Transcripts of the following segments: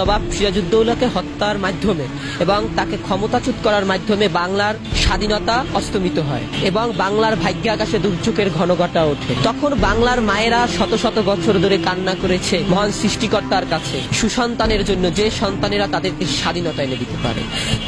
নবাব সিরাজউদ্দৌলাকে হত্যার মাধ্যমে এবং তাকে ক্ষমতাচ্যুত করার মাধ্যমে বাংলার স্বাধীনতা অস্তমিত হয় এবং বাংলার ভাগ্যে আকাশে দুর্যোগের ঘনঘটা ওঠে। তখন বাংলার মায়েরা শত শত বছর ধরে কান্না করেছে মহান সৃষ্টিকর্তার কাছে সুসন্তানের জন্য, যে সন্তানেরা তাদেরকে স্বাধীনতা এনে দিতে পারে।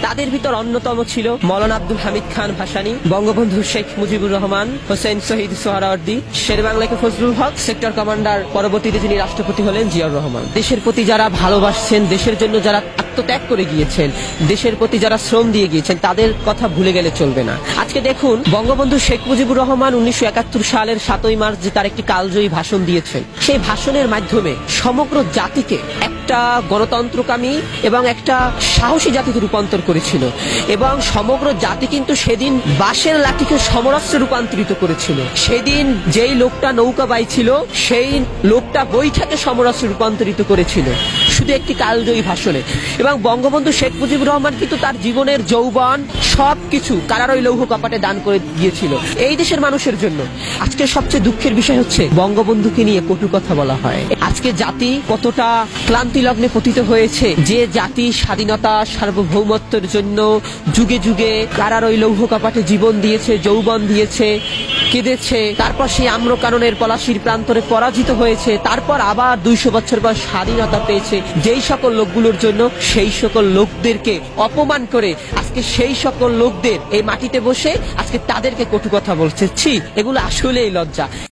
তাদের ভিতর অন্যতম ছিল মৌলানা আব্দুল হামিদ খান ভাসানী, বঙ্গবন্ধু শেখ মুজিবুর রহমান, হোসেন শহীদ সোহরাওয়ার্দী, শেরেবাংলাকে ফজলুল হক, সেক্টর কমান্ডার, পরবর্তীতে যিনি রাষ্ট্রপতি হলেন জিয়াউর রহমান। দেশের প্রতি যারা ভালোবাসছেন, দেশের জন্য যারা আত্মত্যাগ করে গিয়েছেন, দেশের প্রতি যারা শ্রম দিয়ে গিয়েছেন, তাদের কথা ভুলে গেলে চলবে না। আজকে দেখুন, বঙ্গবন্ধু শেখ মুজিবুর রহমান 1971 সালের 7ই মার্চ যে তার একটি কালজয়ী ভাষণ দিয়েছেন, সেই ভাষণের মাধ্যমে সমগ্র জাতিকে একটা গণতন্ত্রকামী এবং একটা সাহসী জাতিতে রূপান্তর করেছিল এবং সমগ্র জাতি কিন্তু সেদিন বাঁশের লাঠিকে সমরাস্ত্রে রূপান্তরিত করেছিল। সেদিন যেই লোকটা নৌকা বাইছিল, সেই লোকটা বৈঠাকে সমরাস্ত্রে রূপান্তরিত করেছিল শুধু একটি কালজয়ী ভাষণে। এবং বঙ্গবন্ধু শেখ মুজিবুর রহমান কিন্তু তার জীবনের যৌবন সবকিছু কারারই লৌহ কপাটে দান করে গিয়েছিল এই দেশের মানুষের জন্য। আজকে সবচেয়ে দুঃখের বিষয় হচ্ছে বঙ্গবন্ধুকে নিয়ে কটু কথা বলা হয়। আজকে জাতি কতটা ক্লান্তি লগ্নে পতিত হয়েছে, যে জাতি স্বাধীনতা সার্বভৌমত্বের জন্য যুগে যুগে কারারই লৌহ কপাটে জীবন দিয়েছে, যৌবন দিয়েছে, কেঁদেছে, তারপর সেই আম্রকাননের পলাশির প্রান্তরে পরাজিত হয়েছে, তারপর আবার 200 বছর পর স্বাধীনতা পেয়েছে, যেই সকল লোকগুলোর জন্য সেই সকল লোকদেরকে অপমান করে আজকে সেই সকল লোকদের এই মাটিতে বসে আজকে তাদেরকে কটু কথা বলছে। ছি, এগুলো আসলেই লজ্জা।